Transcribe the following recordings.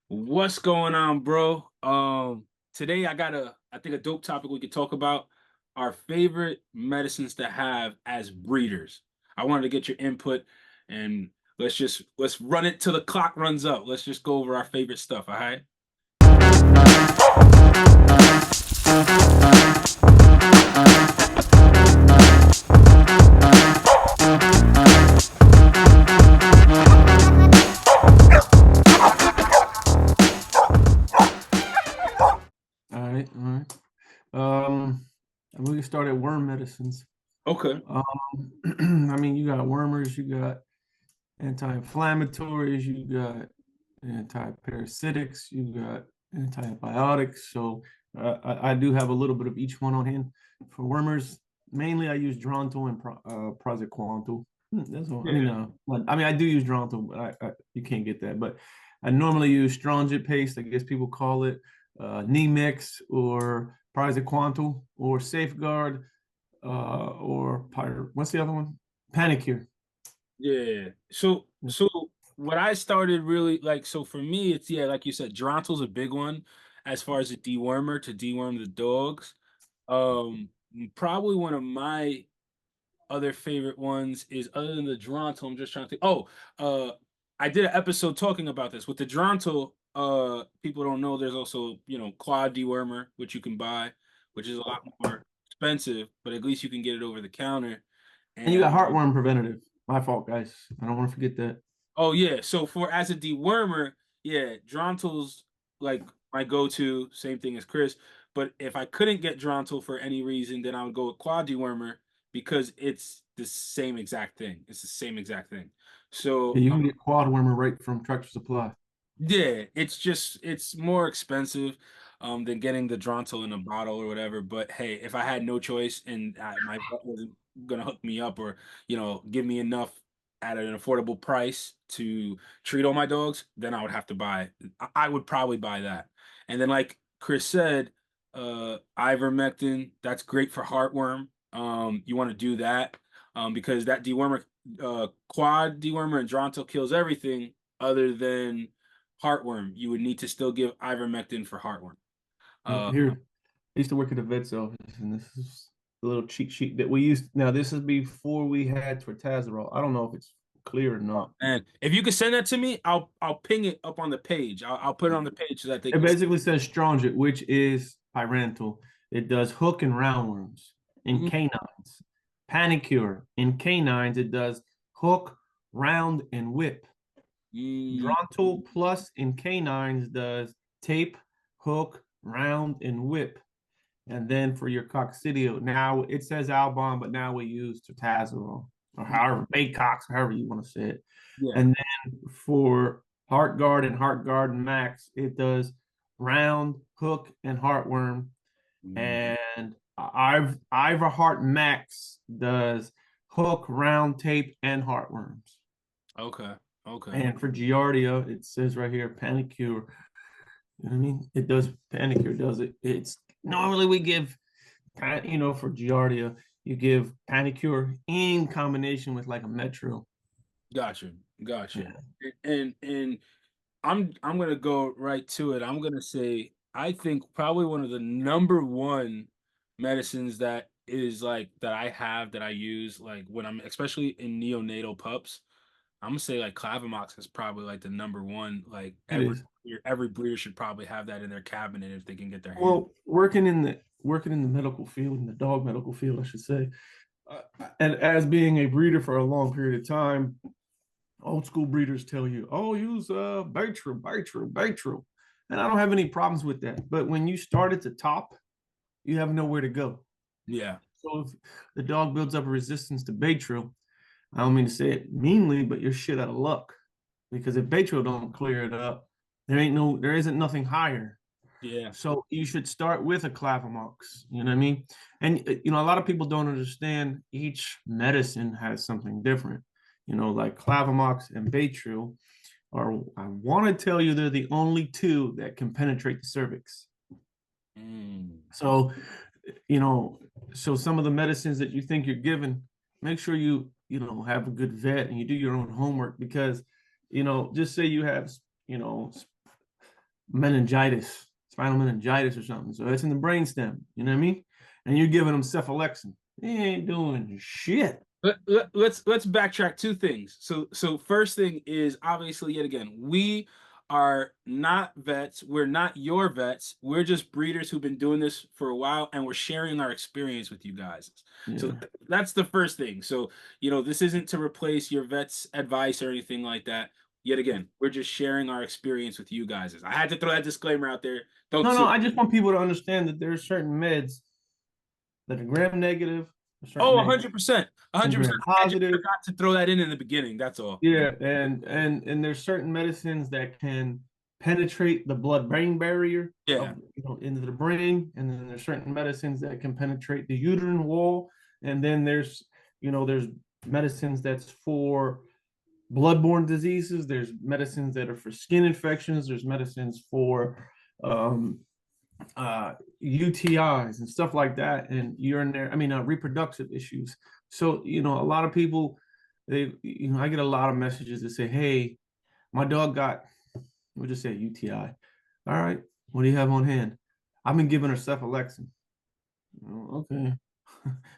What's going on, bro? Today I think a dope topic we could talk about our favorite medicines to have as breeders. I wanted to get your input and let's run it till the clock runs up. Let's just go over our favorite stuff, all right? All right. Um, we can start at worm medicines. Okay. I mean, you got wormers, you got anti-inflammatories, you got anti-parasitics, you got antibiotics. So I do have a little bit of each one on hand. For wormers, mainly I use Dronto and Praziquantel. That's all. Yeah. I do use Dronto, but you can't get that. But I normally use Strongyte paste, I guess people call it, Nemix or Praziquantel or Safeguard or what's the other one? Panicure. Yeah. So what I started really like so for me it's like you said, Geronto's a big one as far as a dewormer to deworm the dogs. Um, Probably one of my other favorite ones is other than the Dronto. I'm just trying to think. I did an episode talking about this with the Dronto. People don't know there's also quad dewormer which you can buy, which is a lot more expensive, but at least you can get it over the counter. And you And got heartworm preventative. My fault, guys. I don't want to forget that. oh yeah, so for as a dewormer, yeah, Dronto's like my go-to. Same thing as Chris. But if I couldn't get Dronto for any reason, then I would go with quad dewormer because it's the same exact thing. It's the same exact thing. Yeah, So you can get quad wormer right from Tractor Supply. yeah, it's more expensive than getting the Dronto in a bottle or whatever. But hey, if I had no choice and my vet wasn't gonna hook me up or give me enough at an affordable price to treat all my dogs, then I would have to buy. I would probably buy that. And then like Chris said, ivermectin, that's great for heartworm. You want to do that because that dewormer, quad dewormer and Dronto kills everything other than heartworm. You would need to still give ivermectin for heartworm. Yep, Uh, here, I used to work at a vet's office, and this is the little cheat sheet that we used. Now, this is before we had Tortazerol. I don't know if it's clear or not. and if you could send that to me, I'll ping it up on the page. I'll put it on the page so that they It can. basically says Strongyte, which is pyrantel. It does hook and roundworms in Mhm. canines. Panicure in canines, it does hook, round, and whip. Mm, Drontal Plus in canines does tape, hook, round, and whip. And then for your coccidio, now it says Albon, but now we use Tazarol or however, Baycox, however you want to say it. yeah. And then for Heart Guard and Heart Guard Max, it does round, hook, and heartworm. Mm, And Ivor Heart Max does hook, round, tape, and heartworms. okay. Okay. And for Giardia, it says right here, Panicure. You know what I mean? It does Panicure does it. It's normally we give for Giardia, you give Panicure in combination with like a Metro. Gotcha. Gotcha. Yeah. And I'm gonna go right to it. I'm gonna say I think probably one of the number one medicines that is like that I have that I use like when I'm especially in neonatal pups. I'm gonna say like Clavamox is probably like the number one. Like It is. every breeder should probably have that in their cabinet if they can get their hands. Well, working in the medical field, in the dog medical field, I should say, uh, and as being a breeder for a long period of time, old school breeders tell you, "Oh, use Baytril," and I don't have any problems with that. But when you start at the top, you have nowhere to go. Yeah, So if the dog builds up a resistance to Baytril, I don't mean to say it meanly, but you're shit out of luck. Because if Baytril don't clear it up, there isn't nothing higher. yeah. So you should start with a Clavamox. You know what I mean? And a lot of people don't understand each medicine has something different. Like Clavamox and Baytril are. I want to tell you they're the only two that can penetrate the cervix. Mm. So, you know, so some of the medicines that you think you're given, make sure you have a good vet and you do your own homework because, just say you have, you know, meningitis, spinal meningitis or something. So it's in the brainstem. You know what I mean? And you're giving them cephalexin. He ain't doing shit. Let's backtrack two things. So first thing is obviously yet again, we are not vets. We're not your vets. We're just breeders who've been doing this for a while and we're sharing our experience with you guys. So Yeah. that's the first thing. So, this isn't to replace your vet's advice or anything like that. Yet again, we're just sharing our experience with you guys. I had to throw that disclaimer out there. Don't No, no, sue. I just want people to understand that there's certain meds that are gram negative, certain Oh, meds 100%. and 100%. gram I just positive. forgot to throw that in the beginning. That's all. Yeah, and there's certain medicines that can penetrate the blood-brain barrier Yeah. of into the brain, and then there's certain medicines that can penetrate the uterine wall, and then there's medicines that's for bloodborne diseases. There's medicines that are for skin infections. There's medicines for um, UTIs and stuff like that, and urinary, reproductive issues. So, a lot of people, I get a lot of messages that say, "Hey, my dog got, we'll just say UTI. All right, what do you have on hand? I've been giving her cephalexin. Oh, okay.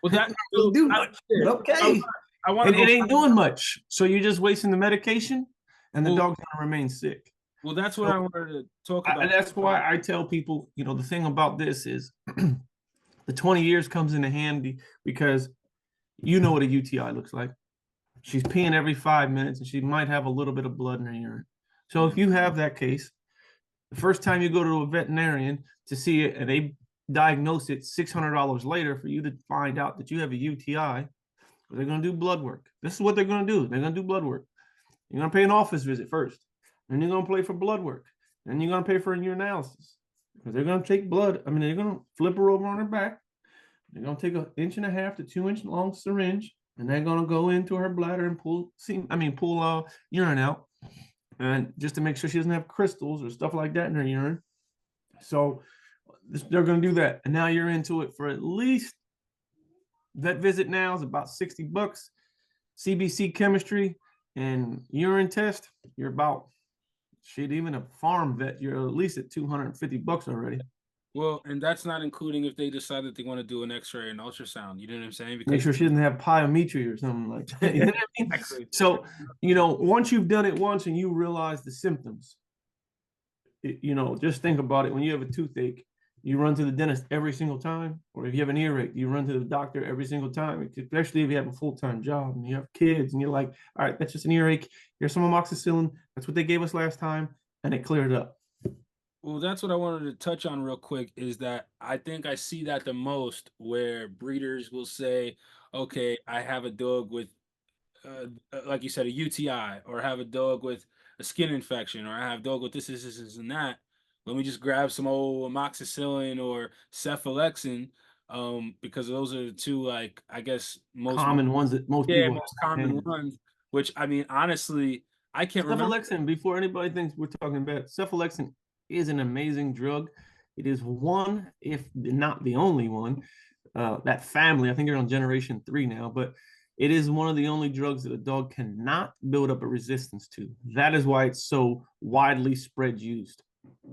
Well, Not really do much, but I, okay. I want to And go it back. ain't doing much. So you're just wasting the medication, and the Well, dog's gonna remain sick. well, that's what So I wanted to talk about. that's why I tell people, the thing about this is the 20 years comes into handy because you know what a UTI looks like. She's peeing every 5 minutes and she might have a little bit of blood in her urine. So Yeah. if you have that case, the first time you go to a veterinarian to see it and they diagnose it $600 later for you to find out that you have a UTI, they're going to do blood work. This is what they're going to do. They're going to do blood work. You're going to pay an office visit first. Then you're going to pay for blood work. Then you're going to pay for a urinalysis. Because they're going to take blood. They're going to flip her over on her back. They're going to take 1.5 to 2 inch long syringe, and they're going to go into her bladder and pull urine out, and just to make sure she doesn't have crystals or stuff like that in her urine. So they're going to do that, and now you're into it for at least vet visit now is about $60. CBC chemistry and urine test, you're about shit. Even a farm vet, you're at least at $250 already. Well, and that's not including if they decide that they want to do an X-ray and ultrasound. You know what I'm saying? Make Because sure she doesn't have pyometry or something like that. You know what I mean? exactly. So, once you've done it once and you realize the symptoms, just think about it. When you have a toothache, you run to the dentist every single time, or if you have an earache, you run to the doctor every single time, especially if you have a full-time job and you have kids and you're like, all right, that's just an earache. Here's some amoxicillin. That's what they gave us last time, and it cleared up. Well, that's what I wanted to touch on real quick is that I think I see that the most where breeders will say, okay, I have a dog with like you said, a UTI, or have a dog with a skin infection, or I have a dog with this, and that. Let me just grab some old amoxicillin or cephalexin, because those are the two, like, I guess, Common ones that most people most have. common ones. Which I mean, honestly, I can't remember. Cephalexin, before anybody thinks we're talking about cephalexin, is an amazing drug. It is one, if not the only one, that family. I think they're on generation 3 now, but it is one of the only drugs that a dog cannot build up a resistance to. That is why it's so widely spread used.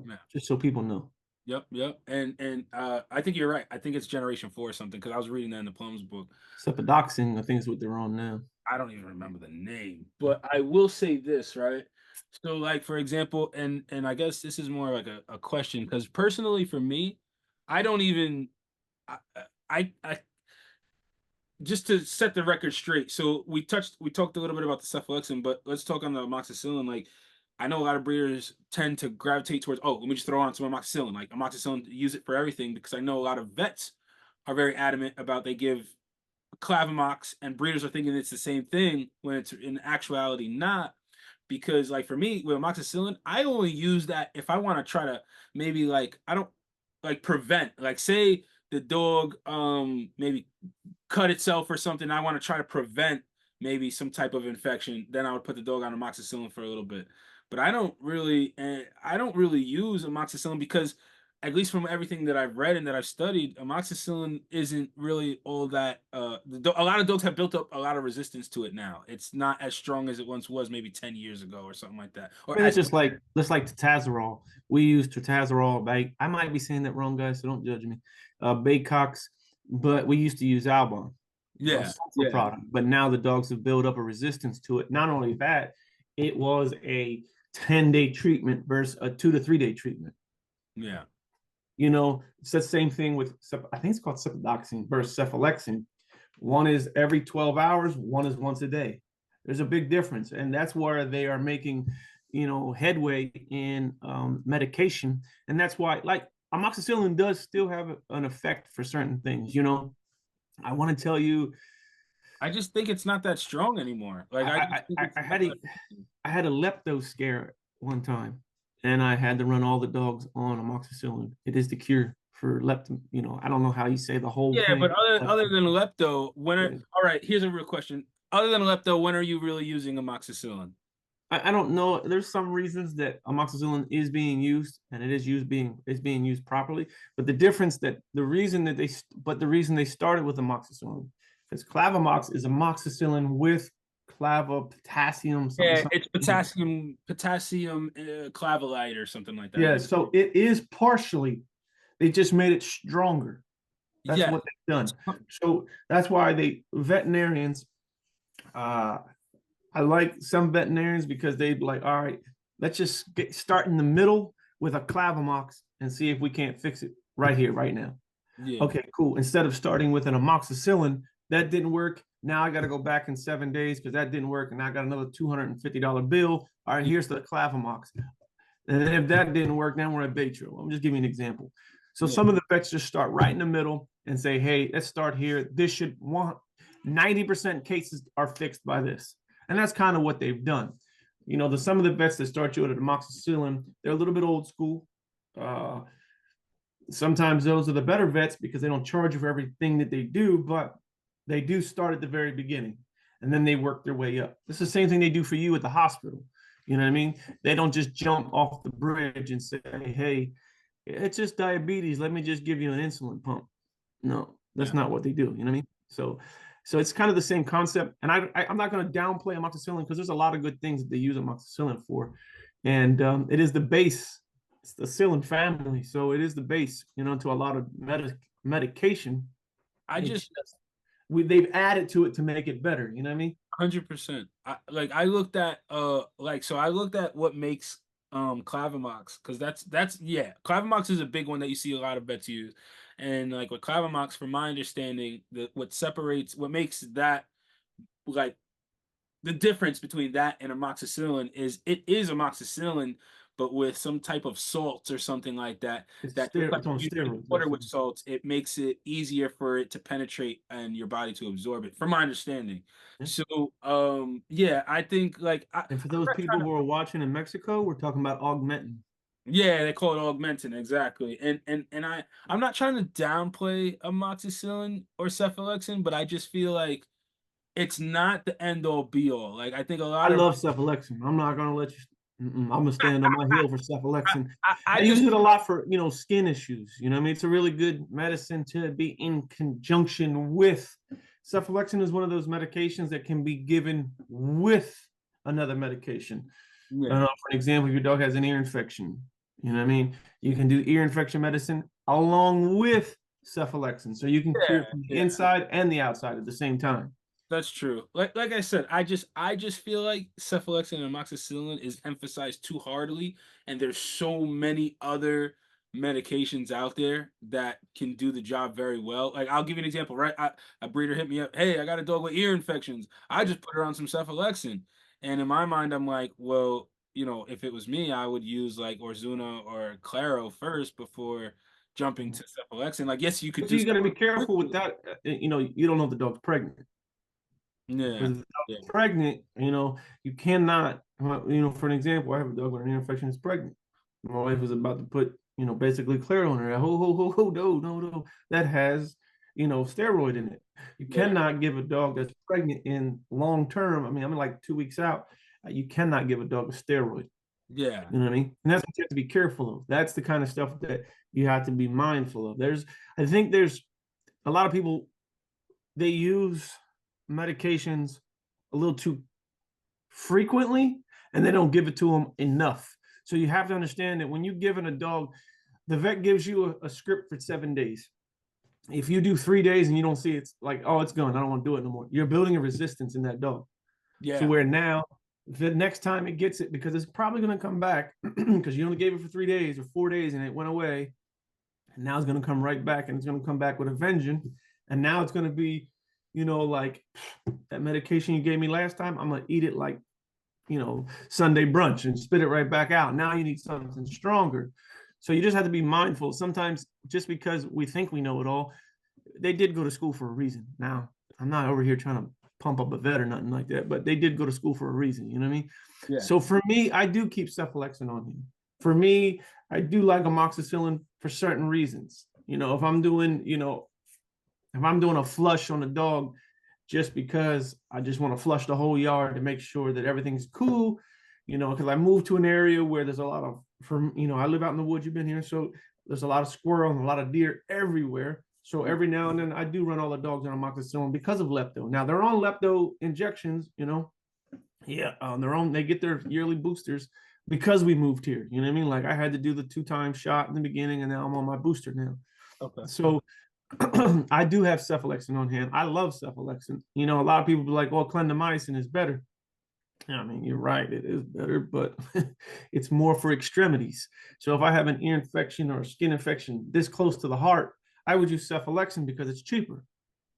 Yeah. Just so people know. Yep. And I think you're right. I think it's generation 4 or something because I was reading that in the Plums book. Cepidoxin, I think is what they're on now. I don't even remember the name, but I will say this, right? So, like, for example, and I guess this is more like a question because personally for me, I don't even I just to set the record straight. So we talked a little bit about the cephalexin, but let's talk on the amoxicillin. Like, I know a lot of breeders tend to gravitate towards, oh, let me just throw on some amoxicillin. Like amoxicillin, use it for everything because I know a lot of vets are very adamant about they give Clavamox, and breeders are thinking it's the same thing when it's in actuality not. Because, like, for me with amoxicillin, I only use that if I want to try to maybe, like, I don't like prevent, like, say the dog maybe cut itself or something. I want to try to prevent maybe some type of infection. Then I would put the dog on amoxicillin for a little bit. But I don't really use amoxicillin because at least from everything that I've read and that I've studied, amoxicillin isn't really all that. A lot of dogs have built up a lot of resistance to it now. It's not as strong as it once was, maybe 10 years ago or something like that. I Or mean, it's as just like Tazarol. We use Tazarol. I might be saying that wrong, guys, so don't judge me. Baycox, but we used to use Albon, a yeah, sulfur yeah, product. But now the dogs have built up a resistance to it. Not only that, it was a 10-day treatment versus a 2 to 3 day treatment. yeah. You know, it's the same thing with, I think it's called cephaloxime versus cephalexin. One is every 12 hours, one is once a day. There's a big difference. And that's where they are making, headway in medication. And that's why, like, amoxicillin does still have an effect for certain things. I want to tell you, I just think it's not that strong anymore. Like I just think it's I not had a that. I had a lepto scare one time, and I had to run all the dogs on amoxicillin. It is the cure for lepto. I don't know how you say the whole Yeah, but thing. other than lepto, when are all right? Here's a real question. Other than lepto, when are you really using amoxicillin? I don't know. There's some reasons that amoxicillin is being used, and it is being used properly. But the reason they started with amoxicillin, because Clavamox is amoxicillin with clavopotassium something Yeah, something. it's potassium clavolite or something like that. Yeah, Yeah. so it is partially. They just made it stronger. That's Yeah. what they've done. So that's why veterinarians. Uh, I like some veterinarians because they'd be like, all right, let's just start in the middle with a clavamox and see if we can't fix it right here, right now. Yeah. Okay, cool. Instead of starting with an amoxicillin, that didn't work. Now I got to go back in 7 days because that didn't work, and I got another $250 bill. All right, here's the clavamox. And then if that didn't work, then we're at Baytro. I'm just giving you an example. So Yeah. some of the vets just start right in the middle and say, hey, let's start here. This should want 90% cases are fixed by this. And that's kind of what they've done. Some of the vets that start you at amoxicillin, they're a little bit old school. Uh, Sometimes those are the better vets because they don't charge you for everything that they do, but they do start at the very beginning and then they work their way up. It's the same thing they do for you at the hospital. You know what I mean? They don't just jump off the bridge and say, hey, it's just diabetes. Let me just give you an insulin pump. No, that's Yeah. not what they do. You know what I mean? So it's kind of the same concept. And I'm not going to downplay amoxicillin because there's a lot of good things that they use amoxicillin for. And it is the base. It's the psyllin family. So it is the base, to a lot of medication. I It's just just, they've added to it to make it better. You know what I mean? 100%. I looked at I looked at what makes Clavamox, because that's yeah, Clavamox is a big one that you see a lot of vets use. And like with Clavamox, from my understanding, what makes that like the difference between that and amoxicillin is it is amoxicillin, but with some type of salts or something like that. That just like It's on you use steroids, water with basically. salts, it makes it easier for it to penetrate and your body to absorb it, from my understanding. Yeah. So yeah, I think And for I'm those not people trying to, who are watching in Mexico, we're talking about augmentin. yeah, they call it augmentin, exactly. And I'm not trying to downplay amoxicillin or cephalexin, but I just feel like it's not the end all be all. Like I think a I lot of love cephalexin. I'm not gonna let you. I'm gonna stand on my heel for cephalexin. I I just use it a lot for skin issues. You know what I mean? It's a really good medicine to be in conjunction with. Cephalexin is one of those medications that can be given with another medication. yeah. For an example, if your dog has an ear infection, you know what I mean? You can do ear infection medicine along with cephalexin, so you can cure Yeah, it from the yeah, inside and the outside at the same time. that's true. Like I said, I just feel like cephalexin and amoxicillin is emphasized too hardly, and there's so many other medications out there that can do the job very well. Like I'll give you an example, right? A breeder hit me up, hey, I got a dog with ear infections. I just put her on some cephalexin, and in my mind, I'm like, well, if it was me, I would use like Orzuna or Claro first before jumping to cephalexin. Like, yes, you could But do you got to be cephalexin careful with quickly. that. You don't know if the dog's pregnant. Yeah, Because if the yeah, dog's pregnant, you cannot. For an example, I have a dog with an ear infection that's pregnant. My wife was about to put, basically clear on her. Ho, ho, ho, ho, no, no, no. That has, steroid in it. You yeah. cannot give a dog that's pregnant in long term. I mean, I'm like 2 weeks out. You cannot give a dog a steroid. Yeah. You know what I mean? And that's what you have to be careful of. That's the kind of stuff that you have to be mindful of. I think there's a lot of people, they use medications a little too frequently and they don't give it to them enough. So you have to understand that when you're giving a dog, the vet gives you a script for 7 days. If you do 3 days and you don't see it, it's like, oh, it's gone. I don't want to do it no more. You're building a resistance in that dog to Yeah. where now the next time it gets it, because it's probably going to come back because you only gave it for 3 days or 4 days and it went away. And now it's going to come right back and it's going to come back with a vengeance. And now it's going to be, like that medication you gave me last time, I'm going to eat it like, Sunday brunch and spit it right back out. Now you need something stronger. So you just have to be mindful. Sometimes just because we think we know it all, they did go to school for a reason. Now, I'm not over here trying to pump up a vet or nothing like that, but they did go to school for a reason. You know what I mean? Yeah. So for me, I do keep cephalexin on him. For me, I do like amoxicillin for certain reasons. If I'm doing a flush on a dog, just because I just want to flush the whole yard to make sure that everything's cool, because I moved to an area where there's a lot of, I live out in the woods, you've been here, so there's a lot of squirrel and a lot of deer everywhere. So every now and then I do run all the dogs on amoxicillin because of lepto. Now they're on lepto injections, yeah, on their own. They get their yearly boosters because we moved here. You know what I mean? Like I had to do the 2 time shot in the beginning, and now I'm on my booster now. Okay. So I do have cephalexin on hand. I love cephalexin. A lot of people be like, "Well, clindamycin is better." I mean, you're right, it is better, but it's more for extremities. So if I have an ear infection or a skin infection this close to the heart, I would use cephalexin because it's cheaper.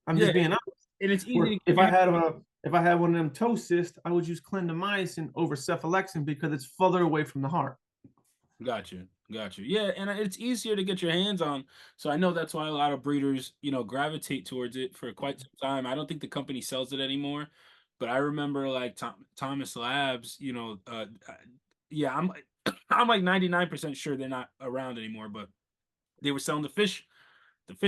I'm Yeah. just being honest. And it's easy Where to give you. if I had one of them toe cysts, I would use clindamycin over cephalexin because it's further away from the heart. Got you. Got you. Yeah, and it's easier to get your hands on. So I know that's why a lot of breeders, gravitate towards it for quite some time. I don't think the company sells it anymore, but I remember like Thomas Labs, yeah, I'm I'm like 99% sure they're not around anymore, but they were selling the fish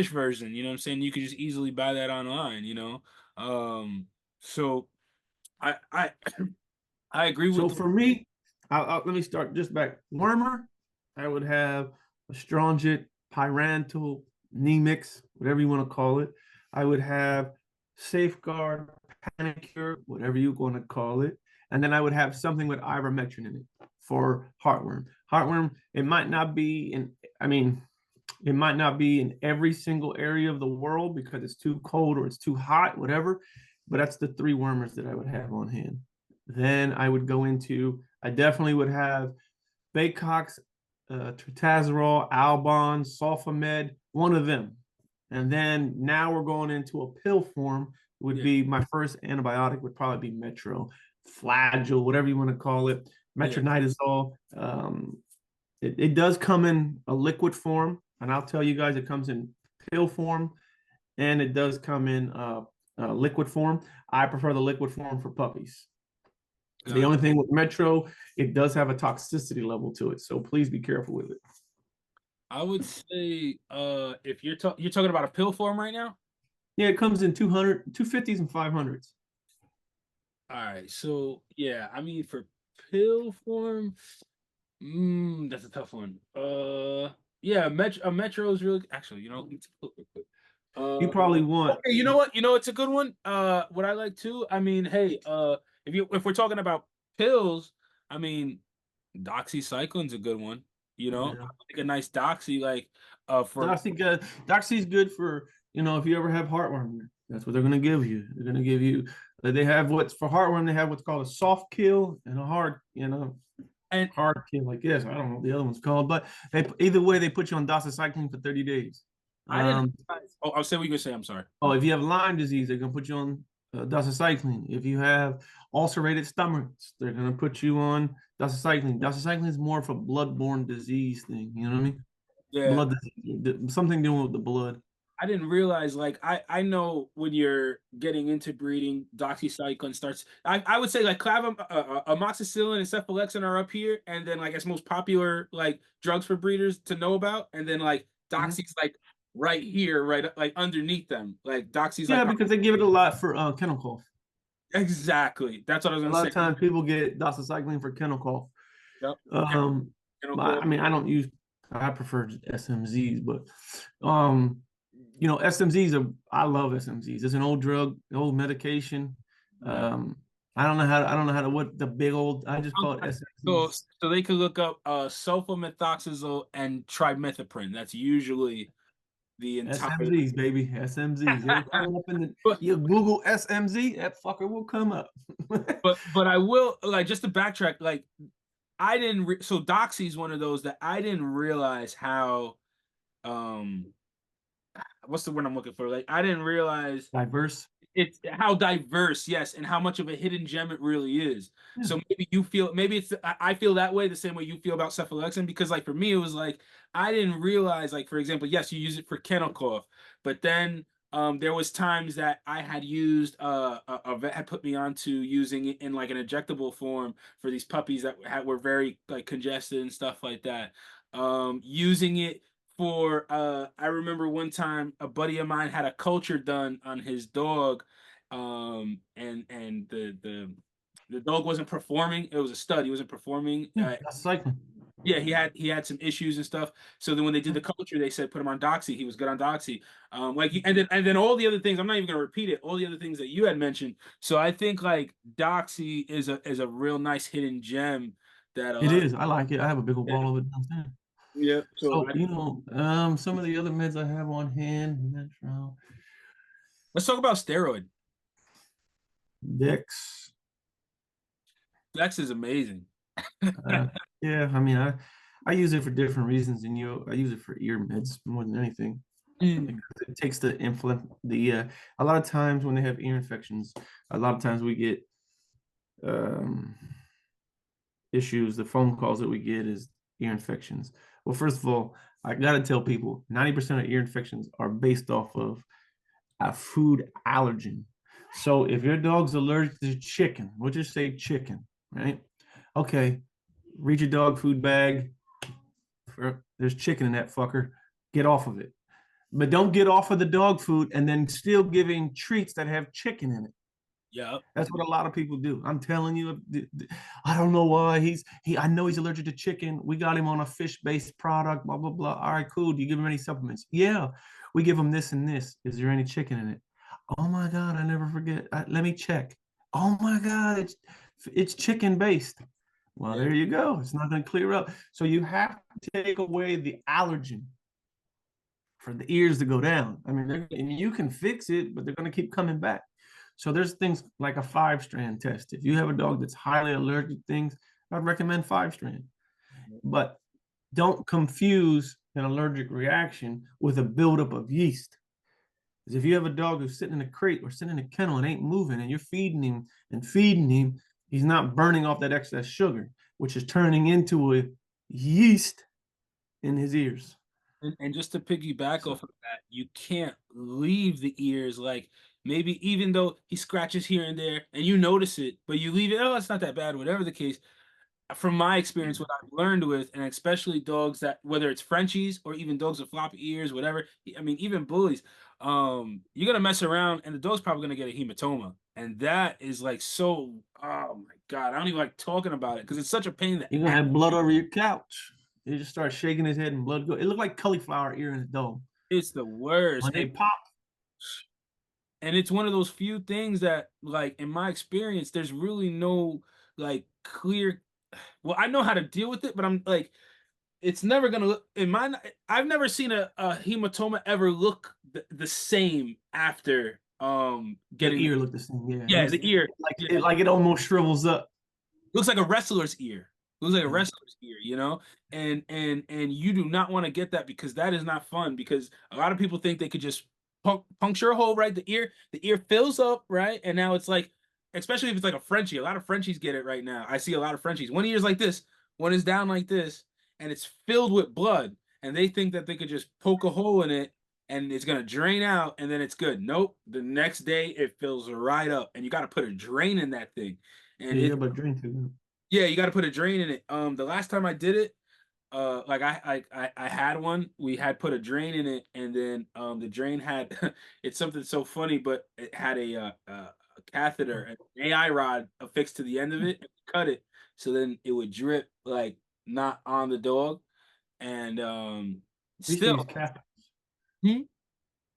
version, you know what I'm saying? You could just easily buy that online. So I I agree So with. for me, let me start just back. Wormer, I would have astringent, pyrantel, Nemix, whatever you want to call it. I would have safeguard, panicure, whatever you want to call it. And then I would have something with ivermectin in it for heartworm. Heartworm, it might not be I mean, it might not be in every single area of the world because it's too cold or it's too hot, whatever. But that's the 3 wormers that I would have on hand. Then I would go into, I definitely would have Baycox, Trazodone, Albon, Sulfamed, one of them. And then now we're going into a pill form. Would Yeah, be my first antibiotic would probably be Metro, Flagyl, whatever you want to call it, yeah, metronidazole. It does come in a liquid form, and I'll tell you guys, it comes in pill form, and it does come in liquid form. I prefer the liquid form for puppies. The got only thing with Metro, it does have a toxicity level to it, so please be careful with it. I would say if you're talking about a pill form right now. Yeah, it comes in 200, 250s and 500s. All right, so yeah, I mean for pill form, that's a tough one. Yeah, Metro is really actually, let's look real quick. You probably want, Okay, you know what? It's a good one. What I like too. I mean, hey, if we're talking about pills, I mean, doxycycline's a good one. I yeah. like a nice doxy, like for Doxy's good for, if you ever have heartworm, that's what they're going to give you. They're going to give you, they have what's for heartworm, they have what's called a soft kill and a hard, and hard kill like this. I don't know what the other one's called, but either way, they put you on doxycycline for 30 days. I didn't. Um, Oh, I'll say what you gonna say. I'm sorry. oh, if you have Lyme disease, they're going to put you on doxycycline. If you have ulcerated stomachs, they're going to put you on doxycycline. Doxycycline is more of a blood-borne disease thing. You know what I mean? Yeah, Blood disease, something doing with the blood. I didn't realize. Like, I know when you're getting into breeding, doxycycline starts. I would say like amoxicillin and cephalexin are up here, and then like as most popular like drugs for breeders to know about, and then like Mhm. doxy's like right here, right like underneath them. Like doxy's like Yeah, because they give it a lot for kennel cough. exactly. That's what I was A gonna lot say. of times people get doxycycline for kennel cough. Yep. Um, Kennel but Club. I mean, I prefer SMZs, but um, SMZs are I love SMZs. It's an old drug, old medication. Yeah. Um, I don't know how to what the big old I just call it So, SMZs. so they could look up sulfamethoxazole and trimethoprim. That's usually the entire. SMZs, baby. SMZs. It'll come up in the but you Google SMZ, that fucker will come up. but I will like just to backtrack. Like I didn't. So Doxy is one of those that I didn't realize how. Um, what's the word I'm looking for? Like I didn't realize Diverse. it's how diverse, yes, and how much of a hidden gem it really is. Yeah. So maybe you feel, maybe it's, I feel that way the same way you feel about cephalexin, because like for me, it was like I didn't realize, like for example, yes, you use it for kennel cough, but then there was times that I had used a vet had put me onto using it in like an injectable form for these puppies that were very like congested and stuff like that. Using it for I remember one time a buddy of mine had a culture done on his dog, and the dog wasn't performing. It was a stud. He wasn't performing. Yeah, that's cycling. Yeah, he had some issues and stuff. So then when they did the culture, they said put him on Doxy. He was good on Doxy. And then all the other things. I'm not even gonna repeat it. All the other things that you had mentioned. So I think like Doxy is a real nice hidden gem that a It lot of. is. I like it. I have a big old bottle of it downstairs. Yeah. So So, some of the other meds I have on hand, Metro, let's talk about steroid. Dex. Dex is amazing. Uh, yeah, I mean, I use it for different reasons, and I use it for ear meds more than anything. Mm. Because it takes the infl the a lot of times when they have ear infections, a lot of times we get um issues. The phone calls that we get is ear infections. Well, first of all, I gotta tell people 90% of ear infections are based off of a food allergen. So if your dog's allergic to chicken, we'll just say chicken, right? Okay, read your dog food bag. There's chicken in that fucker. Get off of it. But don't get off of the dog food and then still giving treats that have chicken in it. Yep. That's what a lot of people do. I'm telling you, I don't know why I know he's allergic to chicken. We got him on a fish-based product, blah blah blah. All right, cool. Do you give him any supplements? Yeah, we give him this and this. Is there any chicken in it? Oh my God, I never forget. Let me check. Oh my God, it's chicken based. Well, Yeah. there you go. It's not going to clear up. So you have to take away the allergen for the ears to go down. I mean, and you can fix it, but they're going to keep coming back. So there's things like a 5-strand test. If you have a dog that's highly allergic to things, I'd recommend 5-strand. But don't confuse an allergic reaction with a buildup of yeast. Because if you have a dog who's sitting in a crate or sitting in a kennel and ain't moving, and you're feeding him, he's not burning off that excess sugar, which is turning into a yeast in his ears. And just to piggyback So off of that, you can't leave the ears like maybe even though he scratches here and there and you notice it, but you leave it, oh, it's not that bad, whatever the case. From my experience, what I've learned with, and especially dogs that whether it's Frenchies or even dogs with floppy ears, whatever, I mean, even bullies, you're gonna mess around and the dog's probably gonna get a hematoma. And that is like so, oh my God, I don't even like talking about it because it's such a pain in the you're gonna ass. have blood over your couch. He just starts shaking his head and blood go. It looked like cauliflower ear in his dome It's the worst. when they pop. And it's one of those few things that, like, in my experience, there's really no like clear. Well, I know how to deal with it, but I'm like, it's never gonna look in my. I've never seen a hematoma ever look the same after The getting ear looked the same. Yeah, yeah, the ear. Yeah, like it almost shrivels up. looks like a wrestler's ear. Looks like a Yeah. wrestler's ear, you know? And you do not want to get that because that is not fun because a lot of people think they could just puncture a hole, right? The ear fills up, right? And now it's like, especially if it's like a Frenchie, a lot of Frenchies get it right now. I see a lot of Frenchies. One ear's like this, one is down like this, and it's filled with blood. And they think that they could just poke a hole in it and it's gonna drain out and then it's good. Nope. The next day it fills right up, and you got to put a drain in that thing. And Yeah, you it got about drain too. yeah, you got to put a drain in it. The last time I did it, like I had one. We had put a drain in it, and then the drain had it's something so funny, but it had a catheter, an AI rod affixed to the end of it, and cut it. so then it would drip like not on the dog, and We used to still, use catheters. hmm?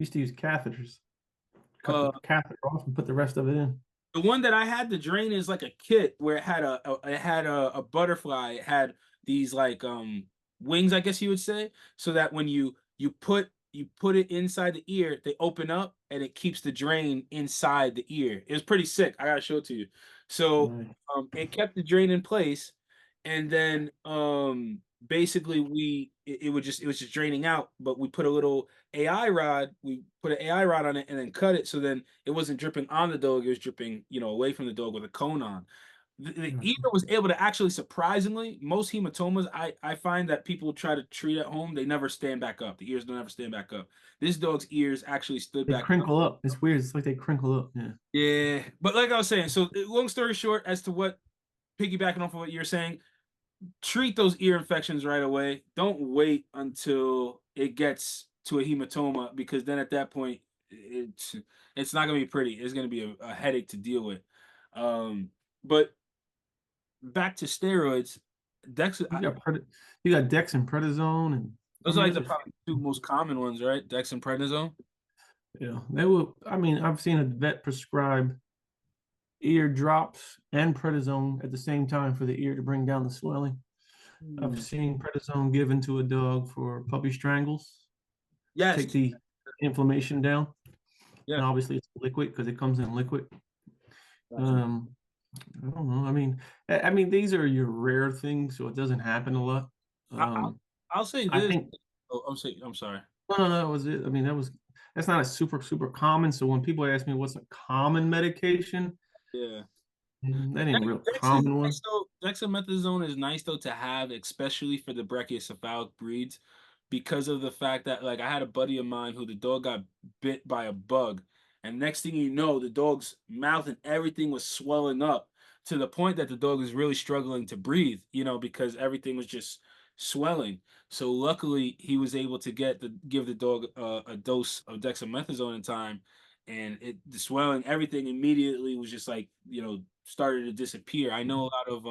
Used to use catheters. Cut the uh, catheter off and put the rest of it in. the one that I had to drain is like a kit where it had a butterfly. It had these like wings, I guess you would say, so that when you put it inside the ear, they open up and it keeps the drain inside the ear. It was pretty sick. I gotta show it to you. So Nice. it kept the drain in place, and then basically it was just draining out, but we put a little AI rod, we put an AI rod on it and then cut it so then it wasn't dripping on the dog, it was dripping, away from the dog with a cone on. The ear Gotcha. was able to actually, surprisingly, most hematomas I find that people try to treat at home, they never stand back up. The ears don't ever stand back up. This dog's ears actually stood They back up. crinkle up. It's weird. It's like they crinkle up. Yeah. Yeah, but like I was saying, so long story short, as to what piggybacking off of what you're saying, treat those ear infections right away. Don't wait until it gets to a hematoma, because then at that point it's it's not gonna be pretty. It's gonna be a headache to deal with. Um, but back to steroids, Dex. You got you got Dex and prednisone, and I Those are mean like there's the a probably few. two most common ones, right? Dex and prednisone. They will. I mean, I've seen a vet prescribe ear drops and prednisone at the same time for the ear to bring down the swelling. I've Hmm. seen prednisone given to a dog for puppy strangles to Yes. take the inflammation down, Yeah. and obviously it's liquid because it comes in liquid. Gotcha. Um, I don't know. I mean, these are your rare things, so it doesn't happen a lot. I, I'll Um, I'll say I this. think Oh, I'm sorry. no, that was it. I mean, that's not a super common. So when people ask me what's a common medication, Yeah. that ain't a real Dex is common nice one. though. Dexamethasone is nice though to have, especially for the brachycephalic breeds, because of the fact that, like, I had a buddy of mine who the dog got bit by a bug, and next thing you know, the dog's mouth and everything was swelling up to the point that the dog was really struggling to breathe, because everything was just swelling. So luckily, he was able to give the dog a dose of dexamethasone in time, and the swelling, everything immediately was just like, started to disappear. I know a lot of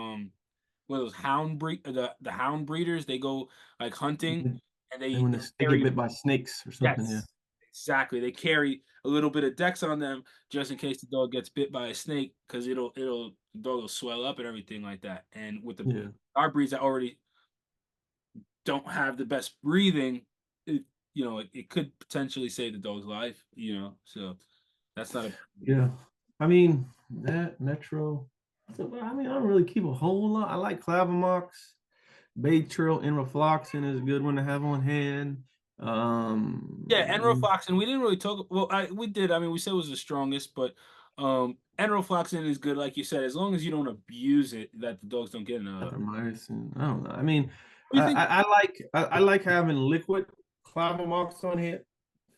what are those the hound breeders, they go like hunting, and And when they get carry. bit by snakes or something, yeah, Yes, exactly. They carry a little bit of Dex on them just in case the dog gets bit by a snake, because the dog will swell up and everything like that. And with yeah, our breeds that already don't have the best breathing, it could potentially save the dog's life. So that's not a. yeah. I mean that Metro. So, I mean, I don't really keep a whole lot. I like Clavamox. Baytril enrofloxacin is a good one to have on hand. Yeah, Um, enrofloxacin. We didn't really talk. Well, we did. I mean, we said it was the strongest, but enrofloxacin is good, like you said, as long as you don't abuse it, that the dogs don't get in a. Erythromycin. I don't know. I mean, What do you think? I like having liquid Clavamox on hand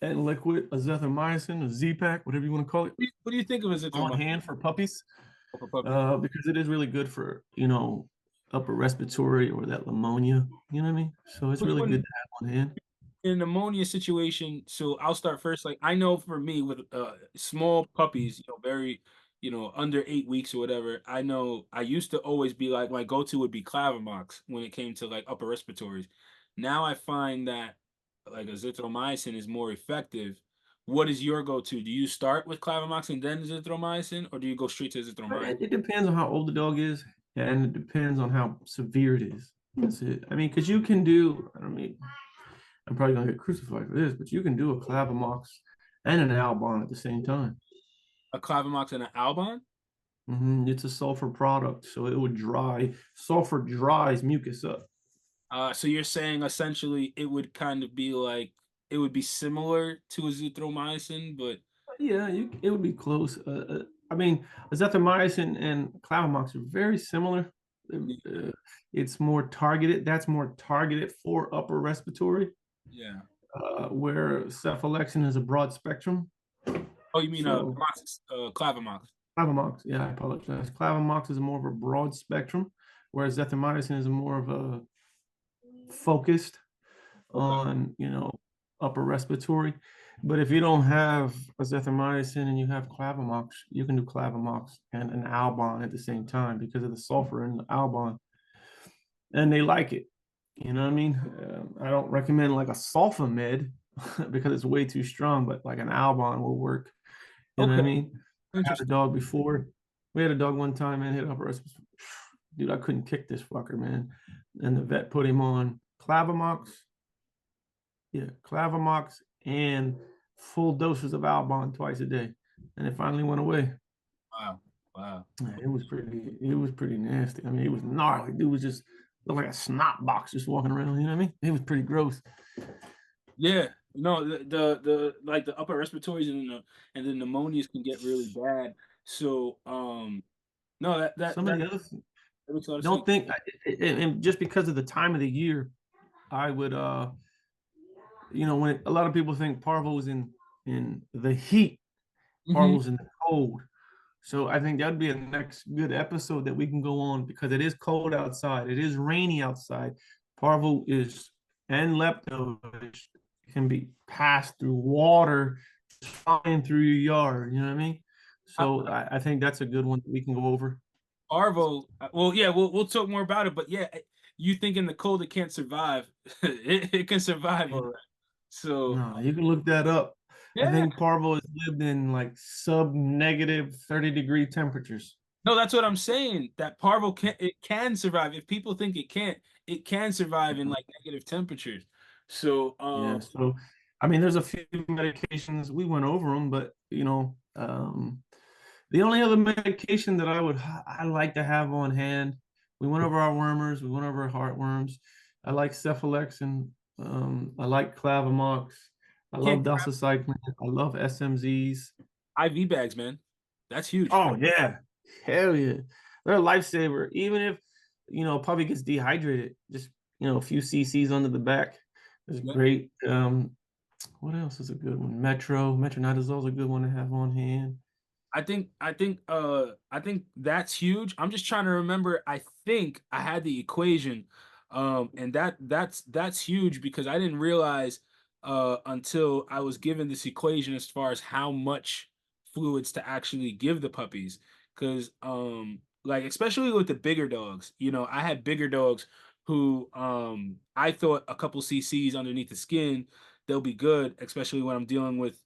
and liquid azithromycin, or Z-Pack, whatever you want to call it, What do you think of on azithromycin hand for puppies, for puppies? because it is really good for upper respiratory or that pneumonia. You know what I mean? So it's really good When to have on hand. in an ammonia situation, so I'll start first. Like, I know for me with small puppies, very, under 8 weeks or whatever. I know I used to always be like, my go-to would be Clavamox when it came to like upper respiratories. Now I find that like azithromycin is more effective. What is your go-to? Do you start with Clavamox and then azithromycin, or do you go straight to azithromycin? It depends on how old the dog is, and it depends on how severe it is. That's it. I mean, because you can do. I mean, I'm probably gonna get crucified for this, but you can do a Clavamox and an Albon at the same time. A Clavamox and an Albon? It's a sulfur product, so it would dry. Sulfur dries mucus up. So you're saying essentially it would kind of be like, it would be similar to azithromycin, but Yeah, it would be close. I mean, azithromycin and Clavamox are very similar. Uh, it's more targeted. That's more targeted for upper respiratory, yeah. where cephalexin is a broad spectrum. Oh, you mean So Clavamox? Clavamox, yeah, I apologize. Clavamox is more of a broad spectrum, whereas azithromycin is more of a focused Okay. on, upper respiratory. But if you don't have azithromycin and you have clavamox, you can do clavamox and an Albon at the same time because of the sulfur in the Albon, and they like it. You know what I mean? I don't recommend like a sulfamid because it's way too strong, but like an Albon will work. You know what I Okay, mean? I had a interesting. dog before. We had a dog one time and hit upper respiratory. Dude, I couldn't kick this fucker, man. And the vet put him on clavamox, yeah, clavamox and full doses of Albon twice a day, and it finally went away. Wow, wow. It was pretty nasty. I mean, it was gnarly. It was just looked like a snot box just walking around. You know what I mean? It was pretty gross. Yeah, no, the like the upper respiratories and the pneumonias can get really bad. So no, Some of the other that makes a lot of sense. don't think, and just because of the time of the year, I would when a lot of people think parvo's in the heat, Hmm. parvo's in the cold. So I think that'd be a next good episode that we can go on because it is cold outside. It is rainy outside. Parvo is and lepto can be passed through water, flying through your yard. You know what I mean? So I think that's a good one that we can go over. Arvo, well, yeah, we'll talk more about it, but yeah, you think in the cold it can't survive? It can survive, all right. So No, you can look that up. I yeah, think Parvo has lived in like sub negative 30-degree temperatures. no, that's what I'm saying. That parvo can survive. If people think it can survive in like negative temperatures. So Yeah. So, I mean, there's a few medications we went over them, but the only other medication that I like to have on hand. We went over our wormers. We went over our heartworms. I like Cephalex and I like Clavamox. I can't love doxycycline. I love SMZs. IV bags, man. That's huge. Oh yeah, hell yeah, they're a lifesaver. Even if a puppy gets dehydrated, just a few cc's under the back is Yeah. great. What else is a good one? Metronidazole is a good one to have on hand. I think that's huge. I'm just trying to remember. I think I had the equation. And that's huge because I didn't realize until I was given this equation as far as how much fluids to actually give the puppies. Because like especially with the bigger dogs, I had bigger dogs who I thought a couple cc's underneath the skin, they'll be good, especially when I'm dealing with,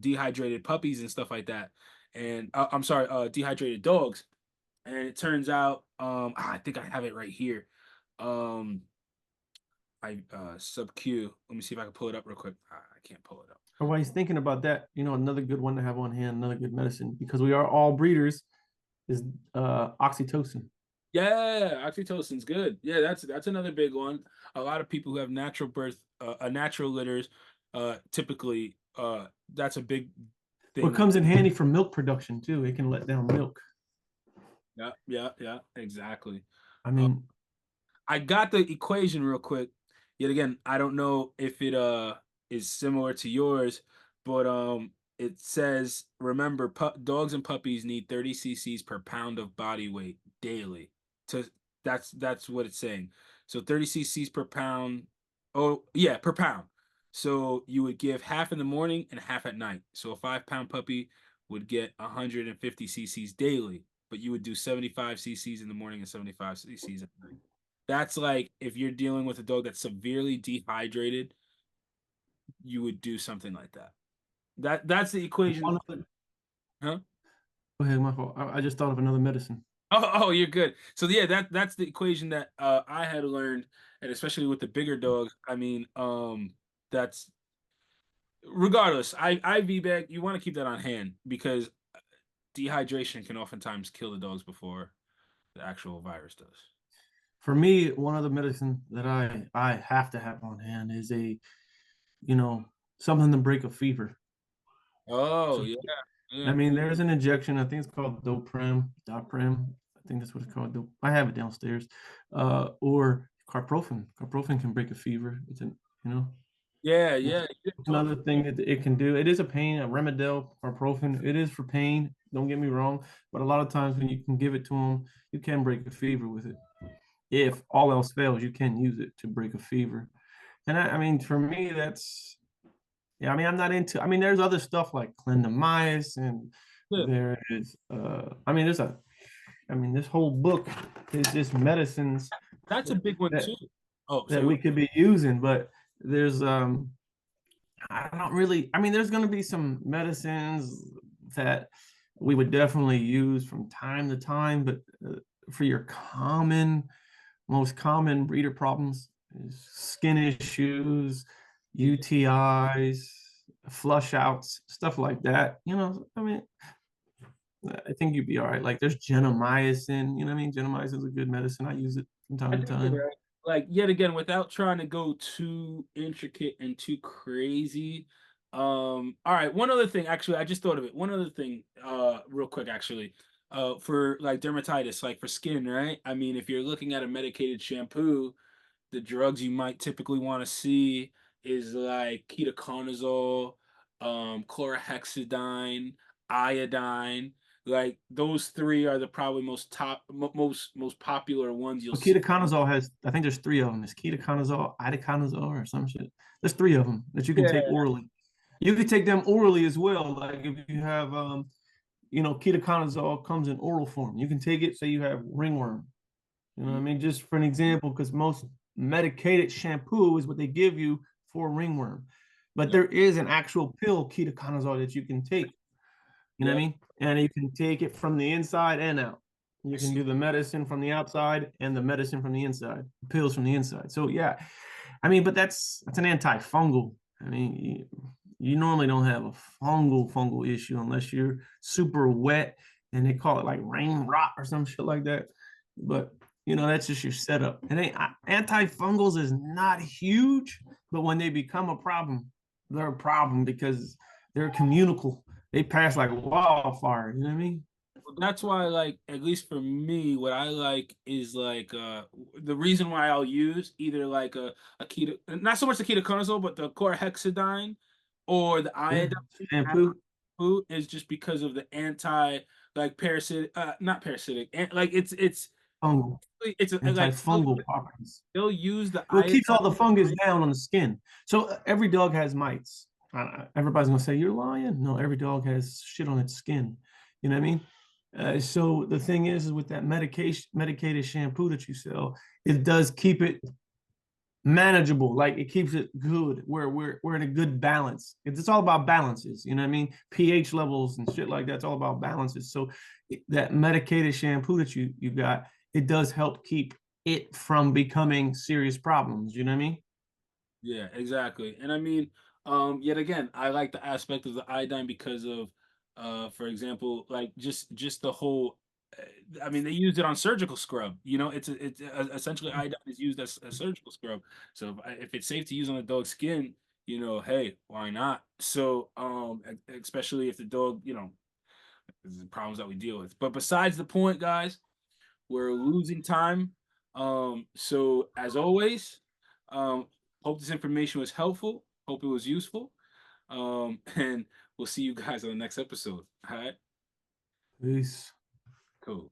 dehydrated puppies and stuff like that. And I'm sorry, dehydrated dogs. And it turns out, I think I have it right here. Um, I sub Q. Let me see if I can pull it up real quick. I can't pull it up. Or while he's thinking about that, another good one to have on hand, another good medicine because we are all breeders is oxytocin. Yeah, oxytocin's good. Yeah, that's another big one. A lot of people who have natural birth, natural litters, typically, that's a big Or it thing. comes in handy for milk production too. It can let down milk. Yeah, yeah, yeah, exactly. I Uh, mean, I got the equation real quick. Yet again, I don't know if it is similar to yours, but it says remember dogs and puppies need 30 cc's per pound of body weight daily. To that's what it's saying. So 30 cc's per pound. Oh, yeah, per pound. So you would give half in the morning and half at night. So a 5-pound puppy would get 150 cc's daily, but you would do 75 cc's in the morning and 75 cc's at night. That's like if you're dealing with a dog that's severely dehydrated, you would do something like that. That's the equation. one other, Huh? go ahead, my fault. I just thought of another medicine. Oh, you're good. So yeah, that's the equation that I had learned, and especially with the bigger dogs. I mean, that's regardless. IV bag, you want to keep that on hand because dehydration can oftentimes kill the dogs before the actual virus does. For me, one other medicine that I have to have on hand is you know, something to break a fever. Oh So yeah, yeah. I mean, there's an injection. I think it's called Doprem. I think that's what it's called. I have it downstairs. Or carprofen. Carprofen can break a fever. You know, Yeah, it's yeah. You didn't talk. another thing that it can do. It is a pain. A Remedel, carprofen. It is for pain. Don't get me wrong. But a lot of times when you can give it to them, you can break a fever with it. If all else fails, you can use it to break a fever. And I mean, for me, that's Yeah, I mean, I'm not into. I mean, there's other stuff like clindamycin. Yeah, There is. I mean, I mean, this whole book is just medicines that's a big one that too. Oh, that so we could be using, but there's I don't really. I mean, there's going to be some medicines that we would definitely use from time to time, but for your most common breeder problems is skin issues, UTIs, flush outs, stuff like that. I mean, I think you'd be all right. Like there's gentamicin, you know what I mean? Gentamicin is a good medicine. I use it from I time to think you're time. right. Like yet again, without trying to go too intricate and too crazy. All right, one other thing, actually, I just thought of it. One other thing, real quick, actually. For like dermatitis, like for skin, right? I mean, if you're looking at a medicated shampoo, the drugs you might typically want to see is like ketoconazole, chlorhexidine, iodine. Like those three are the probably most popular ones you'll Well, see. ketoconazole has, I think there's three of them. It's ketoconazole, itaconazole, or some shit. There's three of them that you can take Yeah. orally. You can take them orally as well. Like if you have, ketoconazole comes in oral form. You can take it, say you have ringworm. You know what I Mm, mean? Just for an example, because most medicated shampoo is what they give you for ringworm. But yep. there is an actual pill, ketoconazole, that you can take. You know what I Yep. mean? And you can take it from the inside and out. I You can see. do the medicine from the outside and the medicine from the inside, pills from the inside. So yeah, I mean, but that's an antifungal. I mean, you normally don't have a fungal issue unless you're super wet and they call it like rain rot or some shit like that. But that's just your setup. And antifungals is not huge, but when they become a problem, they're a problem because they're communicable. They pass like wildfire. You know what I mean? That's why, like, at least for me, what I like is like the reason why I'll use either like a keto, not so much the ketoconazole, but the chlorhexidine or the Yeah. iodine Shampoo, food is just because of the anti like parasitic, not parasitic, and like fungal, it's like antifungal properties. they'll use the Well, it keeps iodine. all the fungus down on the skin. So every dog has mites. Everybody's gonna say you're lying. No, every dog has shit on its skin. You know what I mean? So the thing is with that medicated shampoo that you sell, it does keep it manageable. Like it keeps it good. We're in a good balance. It's all about balances. You know what I mean? pH levels and shit like that. It's all about balances. So that medicated shampoo that you got, it does help keep it from becoming serious problems. You know what I mean? Yeah, exactly. And I mean, yet again, I like the aspect of the iodine because of, for example, like just the whole. I mean, they used it on surgical scrub. Essentially iodine is used as a surgical scrub. So if it's safe to use on a dog's skin, hey, why not? So, especially if the dog, the problems that we deal with. But besides the point, guys. We're losing time. So as always, um, hope this information was helpful. Hope it was useful. And we'll see you guys on the next episode. All right. Peace. Cool.